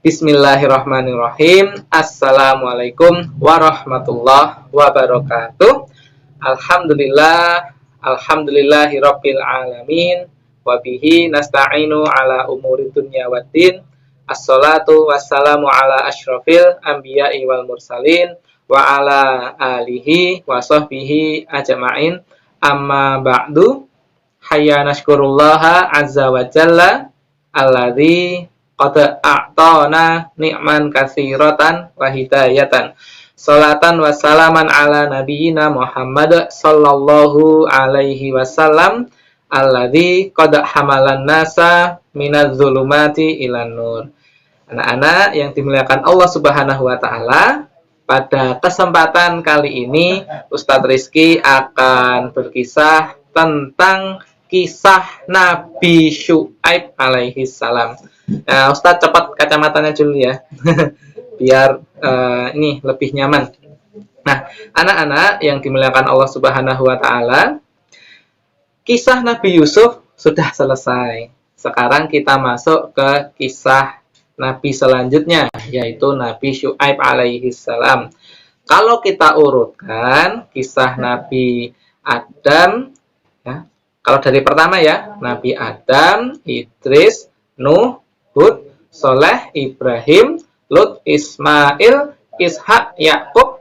Bismillahirrahmanirrahim. Assalamualaikum warahmatullahi wabarakatuh. Alhamdulillahirabbil alamin. Wabihi nasta'inu ala umuri dunya waddin. Assalatu wassalamu ala asyrafil anbiya'i wal mursalin wa ala alihi wa sahbihi ajma'in. Amma ba'du. Hayya nashkurullaha azza wa jalla alladzi qad a'tana ni'man katsiratan wa hidayatan. Salatan wa salaman ala nabiyyina Muhammad sallallahu alaihi wasallam alladzi qad hamalan nasa minadz zulumati ilan nur. Anak-anak yang dimuliakan Allah Subhanahu wa taala, pada kesempatan kali ini Ustadz Rizky akan berkisah tentang kisah Nabi Syu'aib alaihi salam. Nah, Ustadz cepat kacamatanya dulu ya, biar ini lebih nyaman. Nah, anak-anak yang dimuliakan Allah Subhanahu wa taala, kisah Nabi Yusuf sudah selesai. Sekarang kita masuk ke kisah Nabi selanjutnya, yaitu Nabi Syu'aib alaihi salam. Kalau kita urutkan kisah Nabi Adam, ya, kalau dari pertama ya, Nabi Adam, Idris, Nuh, Hud, Soleh, Ibrahim, Lut, Ismail, Ishak, Yakub,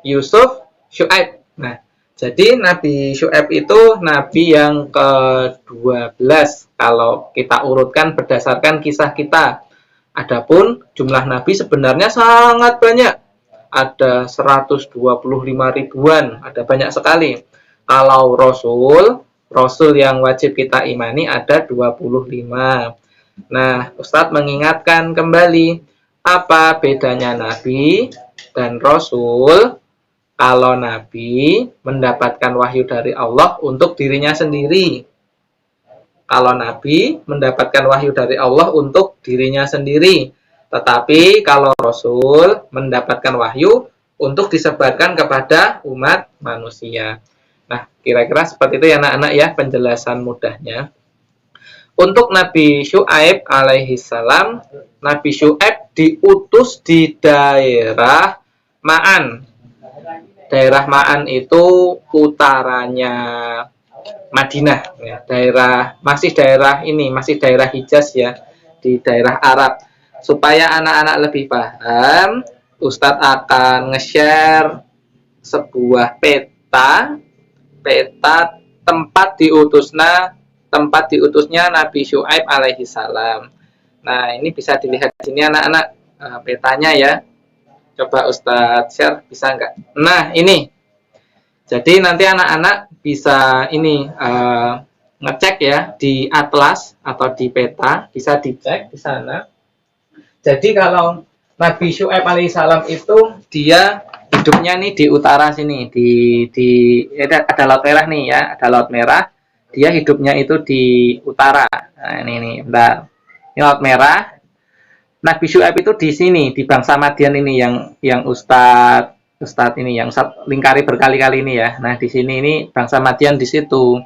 Yusuf, Syu'aib. Nah, jadi Nabi Syu'aib itu Nabi yang ke-12 kalau kita urutkan berdasarkan kisah kita. Adapun jumlah Nabi sebenarnya sangat banyak. Ada 125 ribuan, ada banyak sekali. Kalau Rasul yang wajib kita imani ada 25. Nah, Ustadz mengingatkan kembali, apa bedanya Nabi dan Rasul? Kalau Nabi mendapatkan wahyu dari Allah untuk dirinya sendiri. Kalau Nabi mendapatkan wahyu dari Allah untuk dirinya sendiri. Tetapi kalau Rasul mendapatkan wahyu untuk disebarkan kepada umat manusia. Nah, kira-kira seperti itu ya anak-anak ya, penjelasan mudahnya. Untuk Nabi Syu'aib alaihi salam, Nabi Syu'aib diutus di daerah Ma'an. Daerah Ma'an itu utaranya Madinah, ya, masih daerah Hijaz ya, di daerah Arab. Supaya anak-anak lebih paham, Ustadz akan nge-share sebuah peta tempat diutusnya Nabi Syu'aib alaihi salam. Nah, ini bisa dilihat di sini anak-anak, petanya ya. Coba Ustadz share, bisa nggak? Nah, ini. Jadi nanti anak-anak bisa ini ngecek ya di atlas atau di peta, bisa dicek di sana. Jadi kalau Nabi Syu'aib alaihi salam itu dia hidupnya nih di utara sini, ada laut merah nih ya, ada laut merah. Dia hidupnya itu di utara. Nah, ini bentar. Ini laut merah. Nabi Syu'aib itu di sini, di bangsa Madian ini yang Ustadz ini yang lingkari berkali-kali ini ya. Nah, di sini ini bangsa Madian di situ.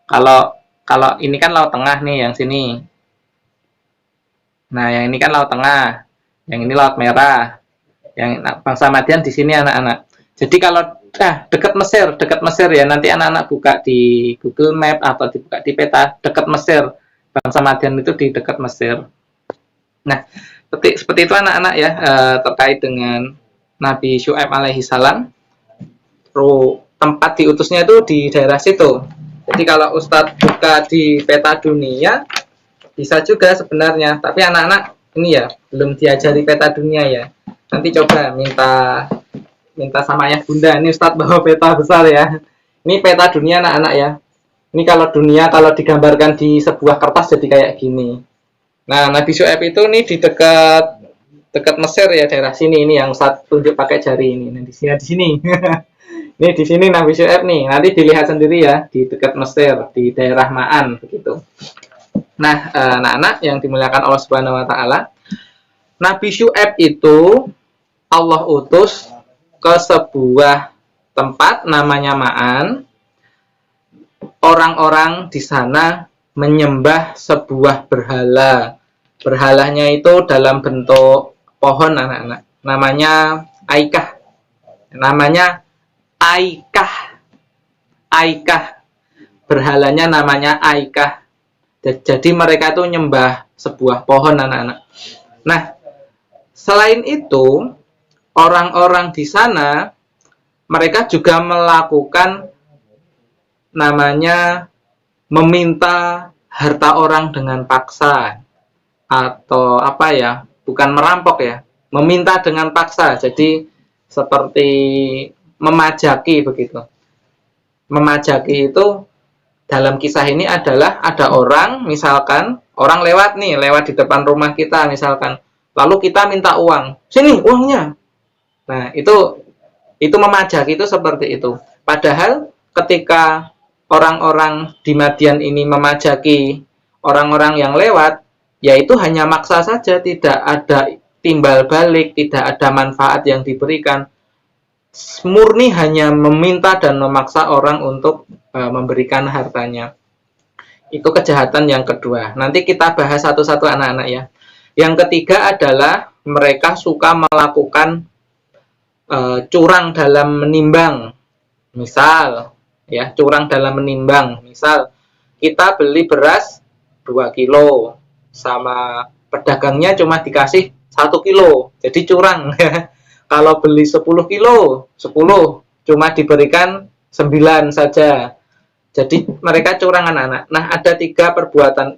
Kalau ini kan laut tengah nih yang sini. Nah, yang ini kan laut tengah. Yang ini laut merah. Yang bangsa Madian di sini anak-anak. Jadi kalau dekat Mesir ya, nanti anak-anak buka di Google Map atau dibuka di peta, dekat Mesir. Bangsa Madian itu di dekat Mesir. Nah, seperti itu anak-anak ya, terkait dengan Nabi Syu'aib alaihi salam. Tempat diutusnya itu di daerah situ. Jadi kalau Ustadz buka di peta dunia, bisa juga sebenarnya. Tapi anak-anak ini ya, belum diajari peta dunia ya. Nanti coba minta sama ayah bunda. Ini Ustadz bawa peta besar ya. Ini peta dunia anak-anak ya. Ini kalau dunia, kalau digambarkan di sebuah kertas jadi kayak gini. Nah, Nabi Syu'aib itu nih di dekat Mesir ya, daerah sini. Ini yang Ustadz tunjuk pakai jari ini. Nah, di sini. Ini di sini Nabi Syu'aib nih. Nanti dilihat sendiri ya, di dekat Mesir, di daerah Ma'an begitu. Nah, anak-anak yang dimuliakan Allah Subhanahu wa taala, Nabi Syu'aib itu Allah utus ke sebuah tempat namanya Ma'an. Orang-orang di sana menyembah sebuah berhala Berhalanya itu dalam bentuk pohon anak-anak. Namanya aikah. Namanya aikah. Aikah. Berhalanya namanya aikah. Jadi mereka itu nyembah sebuah pohon anak-anak. Nah, selain itu, orang-orang di sana mereka juga melakukan namanya meminta harta orang dengan paksa, atau apa ya, bukan merampok ya, meminta dengan paksa. Jadi seperti memajaki begitu. Memajaki itu dalam kisah ini adalah ada orang, misalkan orang lewat di depan rumah kita misalkan, lalu kita minta uang, sini uangnya. Nah, itu memajaki, itu seperti itu. Padahal ketika orang-orang di Madian ini memajaki orang-orang yang lewat, yaitu hanya maksa saja, tidak ada timbal balik, tidak ada manfaat yang diberikan. Murni hanya meminta dan memaksa orang untuk memberikan hartanya. Itu kejahatan yang kedua. Nanti kita bahas satu-satu anak-anak ya. Yang ketiga adalah mereka suka melakukan curang dalam menimbang. Misal, ya, curang dalam menimbang. Misal, kita beli beras 2 kilo, sama pedagangnya cuma dikasih 1 kilo. Jadi curang. Kalau beli 10 kilo, 10, cuma diberikan 9 saja. Jadi mereka curang anak-anak. Nah, ada 3 perbuatan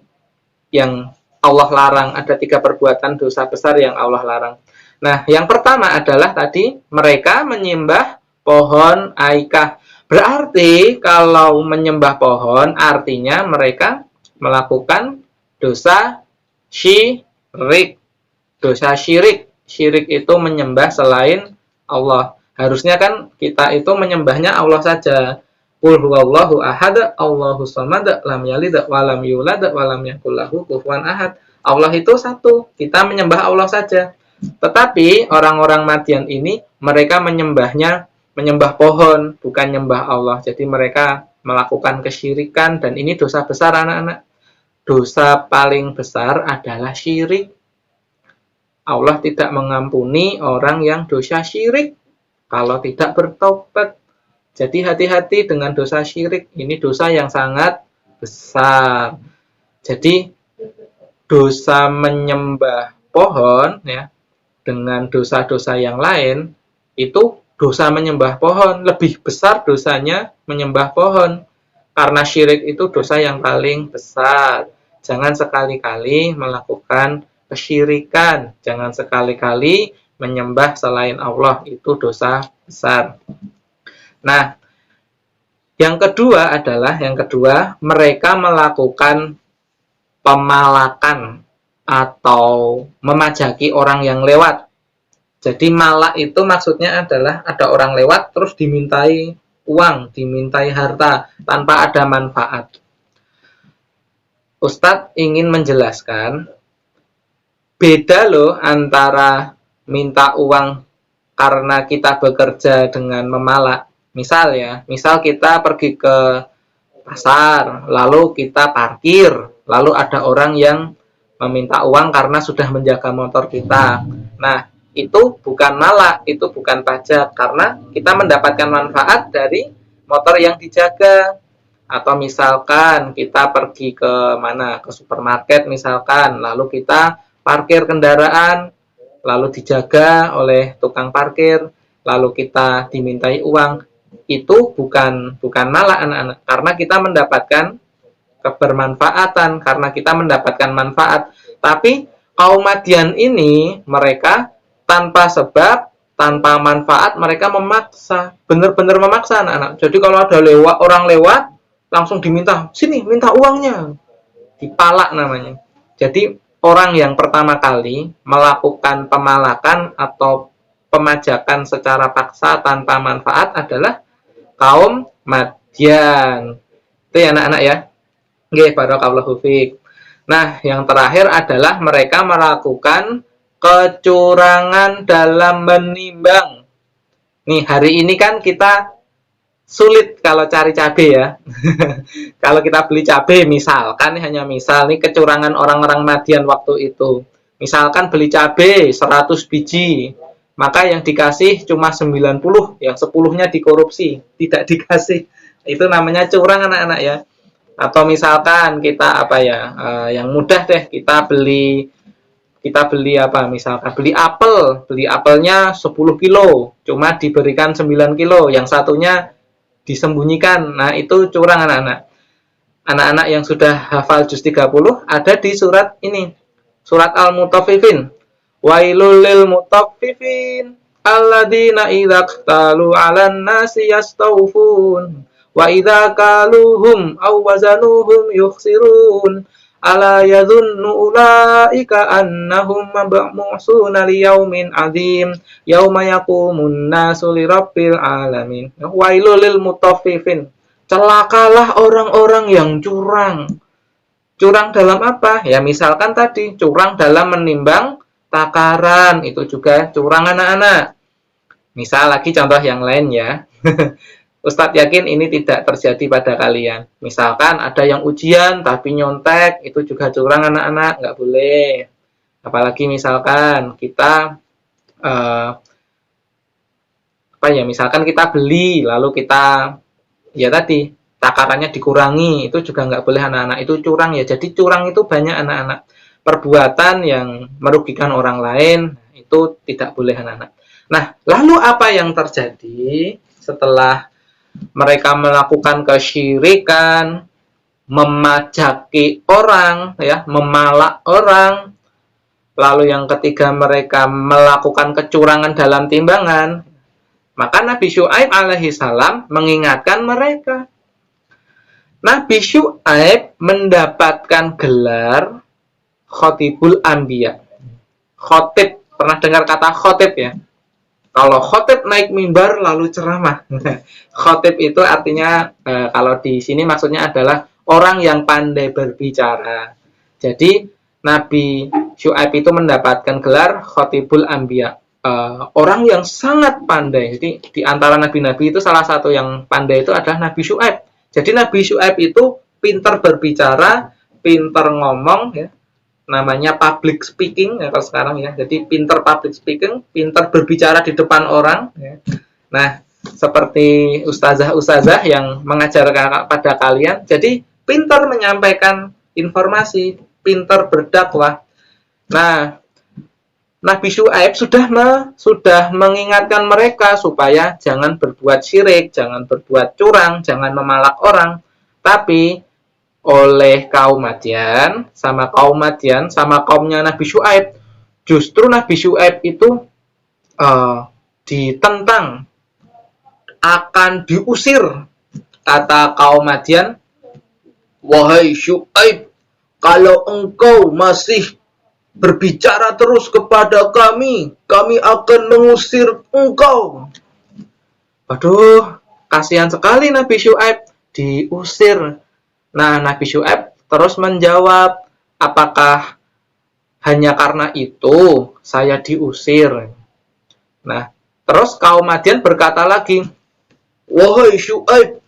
yang Allah larang. Ada 3 perbuatan dosa besar yang Allah larang. Nah, yang pertama adalah tadi mereka menyembah pohon aikah. Berarti kalau menyembah pohon artinya mereka melakukan dosa syirik. Dosa syirik. Syirik itu menyembah selain Allah. Harusnya kan kita itu menyembahnya Allah saja. Qul huwallahu ahad, Allahus samad, lam yalid wa lam yulad wa lam yakul lahu kufuwan ahad. Allah itu satu, kita menyembah Allah saja. Tetapi orang-orang Madian ini mereka menyembah pohon, bukan menyembah Allah. Jadi mereka melakukan kesyirikan, dan ini dosa besar anak-anak. Dosa paling besar adalah syirik. Allah tidak mengampuni orang yang dosa syirik kalau tidak bertobat. Jadi hati-hati dengan dosa syirik. Ini dosa yang sangat besar. Jadi dosa menyembah pohon ya, dengan dosa-dosa yang lain, itu dosa menyembah pohon lebih besar dosanya menyembah pohon. Karena syirik itu dosa yang paling besar. Jangan sekali-kali melakukan kesyirikan. Jangan sekali-kali menyembah selain Allah. Itu dosa besar. Nah, yang kedua adalah, mereka melakukan pemalakan atau memajaki orang yang lewat. Jadi malak itu maksudnya adalah ada orang lewat terus dimintai uang, dimintai harta tanpa ada manfaat. Ustadz ingin menjelaskan beda loh antara minta uang karena kita bekerja dengan memalak. Misal kita pergi ke pasar, lalu kita parkir, lalu ada orang yang meminta uang karena sudah menjaga motor kita. Nah, itu bukan malak, itu bukan pajak, karena kita mendapatkan manfaat dari motor yang dijaga. Atau misalkan kita pergi ke supermarket misalkan, lalu kita parkir kendaraan, lalu dijaga oleh tukang parkir, lalu kita dimintai uang. Itu bukan malak anak-anak, karena kita mendapatkan kebermanfaatan, karena kita mendapatkan manfaat. Tapi kaum Madian ini, mereka tanpa sebab, tanpa manfaat, mereka memaksa, benar-benar memaksa anak-anak. Jadi kalau ada orang lewat, langsung diminta, sini minta uangnya, dipalak namanya. Jadi orang yang pertama kali melakukan pemalakan atau pemajakan secara paksa tanpa manfaat adalah kaum Madian. Itu ya anak-anak ya. Nggih, barakallahu fiik. Nah, yang terakhir adalah mereka melakukan kecurangan dalam menimbang. Nih, hari ini kan kita sulit kalau cari cabai ya. Kalau kita beli cabai, misalkan hanya misal nih kecurangan orang-orang Madian waktu itu. Misalkan beli cabai 100 biji, maka yang dikasih cuma 90, yang 10-nya dikorupsi, tidak dikasih. Itu namanya curang anak-anak ya. Atau misalkan kita apa ya, yang mudah deh, kita beli apa, misalkan beli apelnya 10 kilo, cuma diberikan 9 kilo, yang satunya disembunyikan. Nah, itu curang anak-anak. Anak-anak yang sudah hafal juz 30 ada di surat ini, surat Al-Mutaffifin. Wailul lil mutaffifin alladzina idza qtalu 'alan nasi yastawfun wa idza kaluhum aw wazanuhum yukhsirun ala yadhunnu ulaika annahum mab'usuna liyaumin 'adzim yauma yaqumun nasu lirabbil alamin. Wailul lil mutaffifin, celakalah orang-orang yang curang. Curang dalam apa? Ya misalkan tadi, curang dalam menimbang takaran, itu juga curang anak-anak. Misal lagi contoh yang lain ya. Ustadz yakin ini tidak terjadi pada kalian. Misalkan ada yang ujian tapi nyontek, itu juga curang anak-anak, nggak boleh. Apalagi misalkan kita misalkan kita beli lalu kita ya tadi takarannya dikurangi, itu juga nggak boleh anak-anak, itu curang ya. Jadi curang itu banyak anak-anak, perbuatan yang merugikan orang lain, itu tidak boleh anak-anak. Nah, lalu apa yang terjadi setelah mereka melakukan kesyirikan, memajaki orang, ya, memalak orang, lalu yang ketiga mereka melakukan kecurangan dalam timbangan, maka Nabi Syuaib alaihi salam mengingatkan mereka. Nabi Syuaib mendapatkan gelar Khotibul Anbiya. Khotib, pernah dengar kata khotib ya? Kalau khotib naik mimbar lalu ceramah. Khotib itu artinya kalau di sini maksudnya adalah orang yang pandai berbicara. Jadi Nabi Syuaib itu mendapatkan gelar Khotibul Anbiya. Orang yang sangat pandai. Jadi di antara nabi-nabi itu salah satu yang pandai itu adalah Nabi Syuaib. Jadi Nabi Syuaib itu pintar berbicara, pintar ngomong, ya. Namanya public speaking ya kalau sekarang ya. Jadi pintar public speaking, pintar berbicara di depan orang. Ya. Nah, seperti ustazah-ustazah yang mengajar pada kalian. Jadi pintar menyampaikan informasi, pintar berdakwah. Nah, Nabi Syuaib sudah mengingatkan mereka supaya jangan berbuat syirik, jangan berbuat curang, jangan memalak orang. Tapi oleh kaum Madian sama kaumnya Nabi Syuaib, justru Nabi Syuaib itu ditentang, akan diusir. Kata kaum Madian, wahai Syuaib, kalau engkau masih berbicara terus kepada kami akan mengusir engkau. Waduh, kasihan sekali Nabi Syuaib diusir. Nah, Nabi Syuaib terus menjawab, apakah hanya karena itu saya diusir? Nah, terus kaum Madian berkata lagi, wahai Syuaib,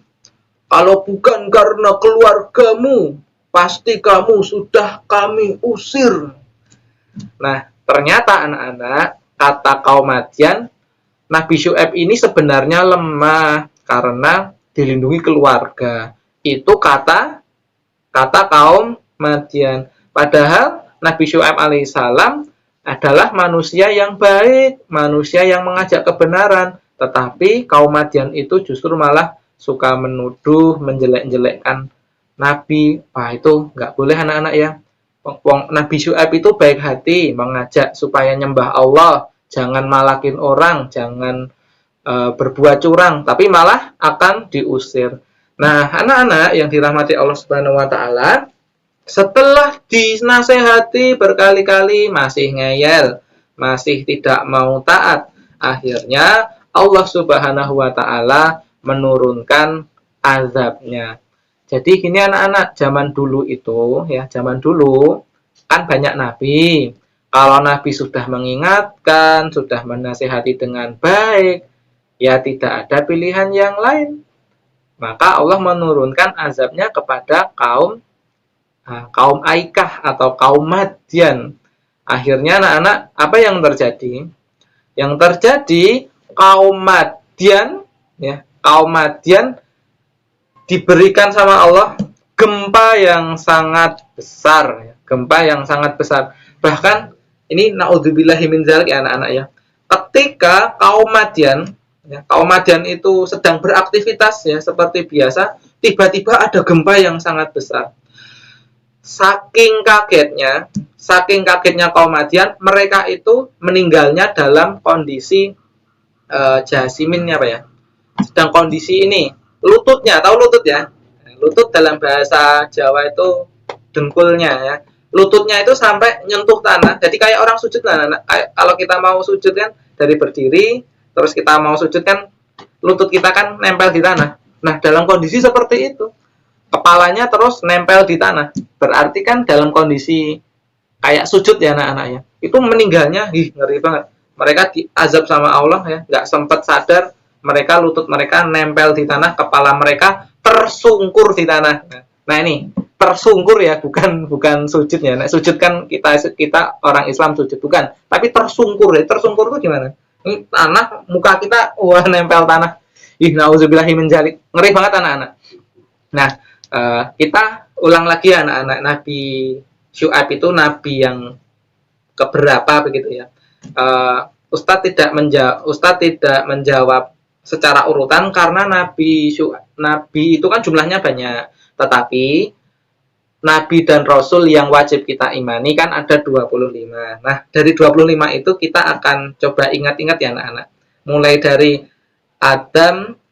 kalau bukan karena keluargamu, pasti kamu sudah kami usir. Nah, ternyata anak-anak, kata kaum Madian, Nabi Syuaib ini sebenarnya lemah karena dilindungi keluarga. Itu kata kaum Madian. Padahal Nabi Syuaib alaihissalam adalah manusia yang baik, manusia yang mengajak kebenaran. Tetapi kaum Madian itu justru malah suka menuduh, menjelek-jelekkan Nabi. Wah, itu nggak boleh anak-anak ya. Nabi Syuaib itu baik hati, mengajak supaya nyembah Allah, jangan malakin orang, jangan berbuat curang, tapi malah akan diusir. Nah, anak-anak yang dirahmati Allah Subhanahu wa taala, setelah dinasehati berkali-kali masih ngeyel, masih tidak mau taat, akhirnya Allah Subhanahu wa taala menurunkan azabnya. Jadi gini anak-anak, zaman dulu kan banyak nabi. Kalau nabi sudah mengingatkan, sudah menasihati dengan baik, ya tidak ada pilihan yang lain. maka Allah menurunkan azabnya kepada kaum Aikah atau kaum Madian. Akhirnya anak-anak, apa yang terjadi? Yang terjadi kaum Madian, ya, kaum Madian diberikan sama Allah gempa yang sangat besar, ya, gempa yang sangat besar. Bahkan ini naudzubillahi min dzalik ya anak-anak ya. Ketika kaum Madian, ya, kaum Madian itu sedang beraktivitas ya seperti biasa, tiba-tiba ada gempa yang sangat besar. Saking kagetnya kaum Madian, mereka itu meninggalnya dalam kondisi jasiminnya apa ya? Sedang kondisi ini, lututnya, tahu lutut ya? Lutut dalam bahasa Jawa itu dengkulnya ya. Lututnya itu sampai nyentuh tanah. Jadi kayak orang sujud lah. Kalau kita mau sujud kan dari berdiri, terus kita mau sujud kan lutut kita kan nempel di tanah. Nah, dalam kondisi seperti itu, kepalanya terus nempel di tanah. Berarti kan dalam kondisi kayak sujud ya anak-anak ya. Itu meninggalnya, ngeri banget. Mereka diazab sama Allah ya, nggak sempat sadar. Mereka lutut mereka nempel di tanah, kepala mereka tersungkur di tanah. Nah ini tersungkur ya, bukan sujud ya. Nah, sujud kan kita orang Islam sujud bukan, tapi tersungkur ya. Tersungkur itu gimana? Ini tanah, muka kita nempel tanah. Nauzubillahi min dzalik. Ngeri banget anak-anak. Nah, kita ulang lagi anak-anak, Nabi Syuaib itu nabi yang keberapa begitu ya. Ustadz tidak menjawab secara urutan karena nabi itu kan jumlahnya banyak, tetapi nabi dan rasul yang wajib kita imani kan ada 25. Nah, dari 25 itu kita akan coba ingat-ingat ya anak-anak. Mulai dari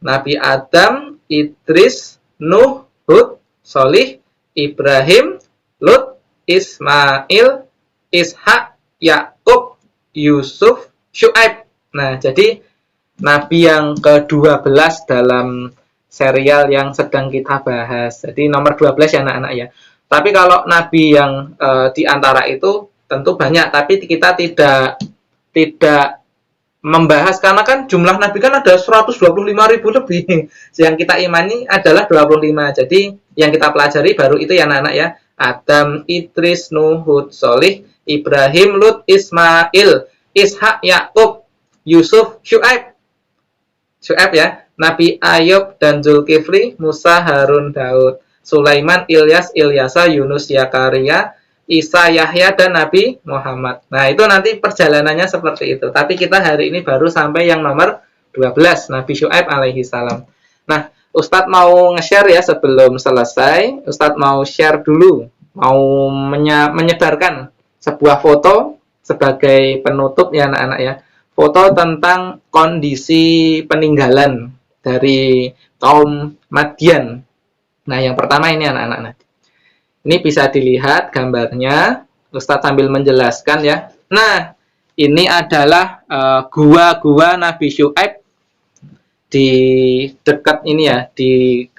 Nabi Adam, Idris, Nuh, Hud, Sholih, Ibrahim, Lut, Ismail, Ishak, Yakub, Yusuf, Syuaib. Nah, jadi nabi yang ke-12 dalam serial yang sedang kita bahas. Jadi nomor 12 ya anak-anak ya. Tapi kalau nabi yang di antara itu tentu banyak, tapi kita tidak membahas karena kan jumlah nabi kan ada 125.000 lebih. Yang kita imani adalah 25. Jadi yang kita pelajari baru itu ya anak-anak ya. Adam, Idris, Nuh, Hud, Sholih, Ibrahim, Lut, Ismail, Ishak, Yakub, Yusuf, Syuaib ya. Nabi Ayub dan Zulkifli, Musa, Harun, Daud, Sulaiman, Ilyas, Ilyasa, Yunus, Zakaria, Isa, Yahya, dan Nabi Muhammad. Nah, itu nanti perjalanannya seperti itu. Tapi kita hari ini baru sampai yang nomor 12, Nabi Syuaib alaihi salam. Nah, Ustadz mau nge-share ya sebelum selesai. Ustadz mau share dulu, mau menyebarkan sebuah foto sebagai penutup ya anak-anak ya. Foto tentang kondisi peninggalan dari kaum Madian. Nah, yang pertama ini anak-anak. Ini bisa dilihat gambarnya, Ustadz sambil menjelaskan ya. Nah, ini adalah gua-gua Nabi Syuaib di dekat ini ya, di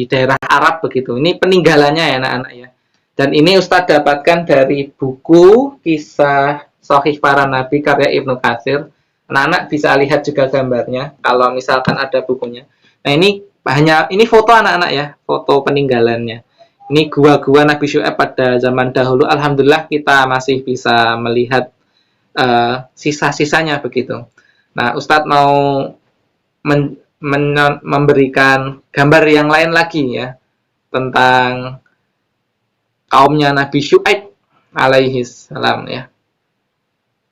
daerah Arab begitu. Ini peninggalannya ya anak-anak ya. Dan ini Ustadz dapatkan dari buku Kisah Shahih Para Nabi karya Ibnu Katsir. Anak-anak bisa lihat juga gambarnya kalau misalkan ada bukunya. Nah, ini foto anak-anak ya, foto peninggalannya. Ini gua-gua Nabi Syuaib pada zaman dahulu. Alhamdulillah kita masih bisa melihat sisa-sisanya begitu. Nah, Ustadz mau memberikan gambar yang lain lagi ya tentang kaumnya Nabi Syuaib alaihi salam ya.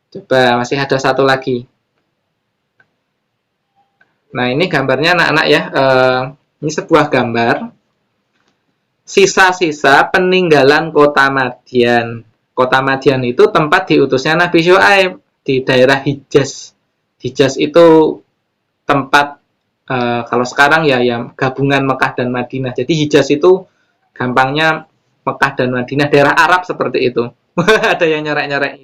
Coba masih ada satu lagi. Nah, ini gambarnya anak-anak ya. Ini sebuah gambar sisa-sisa peninggalan kota Madian. Kota Madian itu tempat diutusnya Nabi Syuaib di daerah Hijaz. Hijaz itu tempat kalau sekarang ya gabungan Mekah dan Madinah. Jadi Hijaz itu gampangnya Mekah dan Madinah, daerah Arab seperti itu. Ada yang nyerek-nyerek.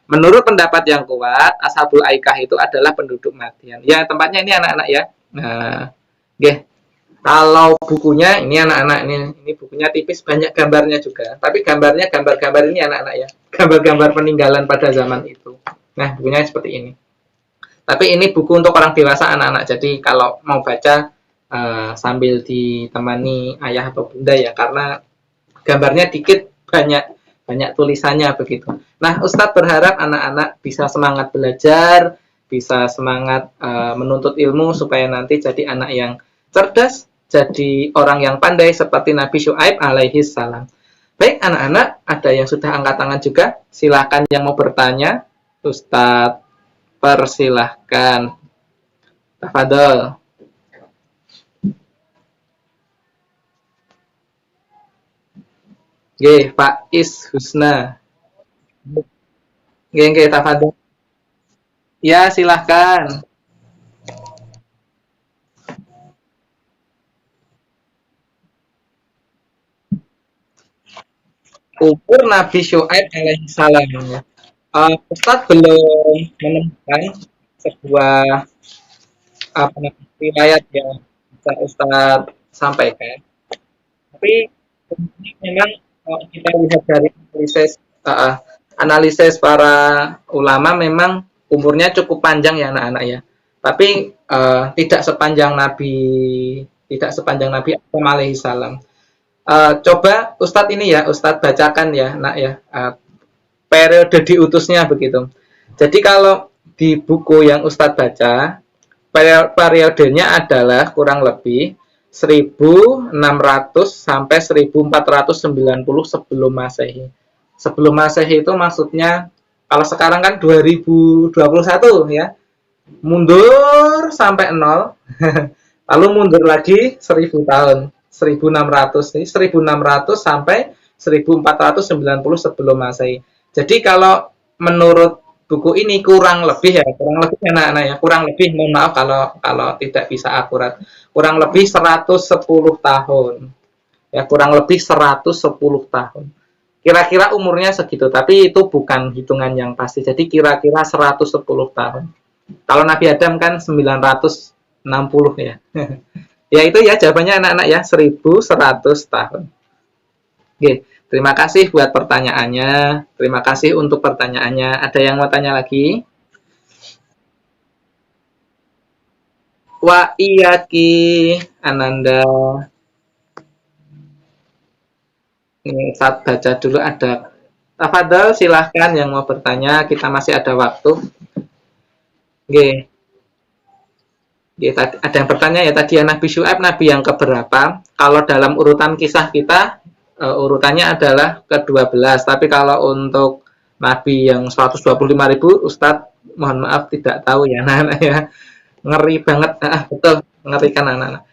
Menurut pendapat yang kuat, Ashabul Aikah itu adalah penduduk Madian. Ya, tempatnya ini anak-anak ya. Nah, kalau bukunya ini anak-anak ini bukunya tipis, banyak gambarnya juga. Tapi gambar-gambar ini anak-anak ya. Gambar-gambar peninggalan pada zaman itu. Nah, bukunya seperti ini. Tapi ini buku untuk orang dewasa anak-anak. Jadi kalau mau baca sambil ditemani ayah atau bunda ya, karena gambarnya dikit, banyak banyak tulisannya begitu. Nah, Ustadz berharap anak-anak bisa semangat belajar, bisa semangat menuntut ilmu supaya nanti jadi anak yang cerdas, jadi orang yang pandai seperti Nabi Syuaib alaihi salam. Baik anak-anak, ada yang sudah angkat tangan juga. Silakan yang mau bertanya, Ustadz persilahkan. Tafadol. Nggih, Pak Is Husna. Nggih, nggih, tafadol. Ya, silahkan. Umur Nabi Syuaib alaihissalam. Ustadz belum menemukan sebuah riwayat yang bisa Ustadz sampaikan. Tapi memang kalau kita lihat dari analisis para ulama memang umurnya cukup panjang ya anak-anak ya. Tapi tidak sepanjang Nabi Adam alaihissalam. Coba Ustadz ini ya, Ustadz bacakan ya, nak ya, periode diutusnya begitu. Jadi kalau di buku yang Ustadz baca, periodenya adalah kurang lebih 1600 sampai 1490 sebelum Masehi. Sebelum Masehi itu maksudnya kalau sekarang kan 2021 ya. Mundur sampai 0. Lalu mundur lagi 1000 tahun. 1600 ini 1600 sampai 1490 sebelum Masehi. Jadi kalau menurut buku ini kurang lebih anak-anak ya, kurang lebih mohon maaf kalau tidak bisa akurat. Kurang lebih 110 tahun. Ya, kurang lebih 110 tahun. Kira-kira umurnya segitu, tapi itu bukan hitungan yang pasti. Jadi kira-kira 110 tahun. Kalau Nabi Adam kan 960 ya. Ya itu ya jawabannya anak-anak ya, 1100 tahun. Oke, terima kasih buat pertanyaannya. Terima kasih untuk pertanyaannya. Ada yang mau tanya lagi? Wa iyaki Ananda. Ini saat baca dulu ada. Tafadhol silahkan yang mau bertanya. Kita masih ada waktu. Oke. Ya, tadi, ada yang bertanya ya tadi ya Nabi Syuaib Nabi yang keberapa? Kalau dalam urutan kisah kita urutannya adalah ke-12. Tapi kalau untuk Nabi yang 125.000 Ustadz mohon maaf tidak tahu ya anak-anak ya. Ngeri banget. Betul, mengerikan anak-anak.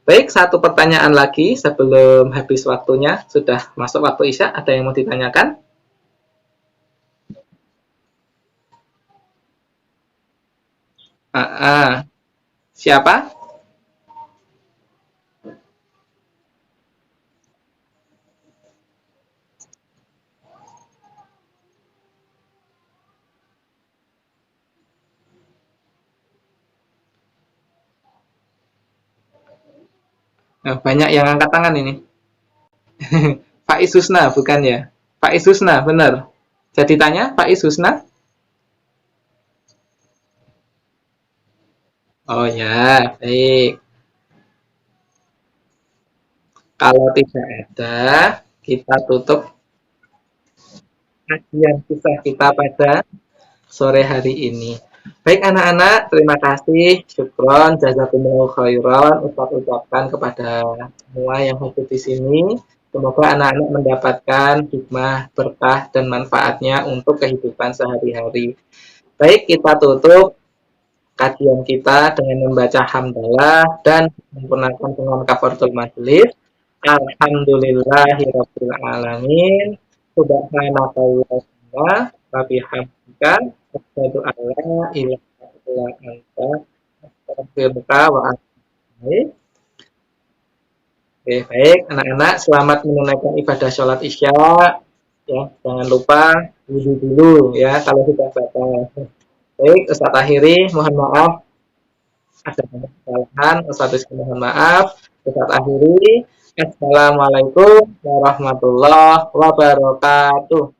Baik, satu pertanyaan lagi sebelum habis waktunya. Sudah masuk waktu Isya, ada yang mau ditanyakan? Siapa? Nah, banyak yang angkat tangan ini. Faiz Husna, bukan ya? Faiz Husna, benar. Jadi tanya, Faiz Husna? Oh ya, baik. Kalau tidak ada, kita tutup kajian kisah kita pada sore hari ini. Baik anak-anak, terima kasih. Syukron, jazakumullah khairan. Ustaz ucapkan kepada semua yang hadir di sini. Semoga anak-anak mendapatkan hikmah, berkah, dan manfaatnya untuk kehidupan sehari-hari. Baik, kita tutup kajian kita dengan membaca hamdalah dan menggunakan dengan kafaratul majelis. Alhamdulillahirabbil alamin. Subhanakallahumma wa bihamdika asyhadu an la ilaha illa anta astaghfiruka wa atubu ilaik. Oke, baik anak-anak, selamat menunaikan ibadah sholat isya. Ya, jangan lupa wudhu dulu ya kalau sudah batal. Baik, Ustaz akhiri, mohon maaf ada kesalahan, Ustaz mohon maaf. Ustaz akhiri. Assalamualaikum warahmatullahi wabarakatuh.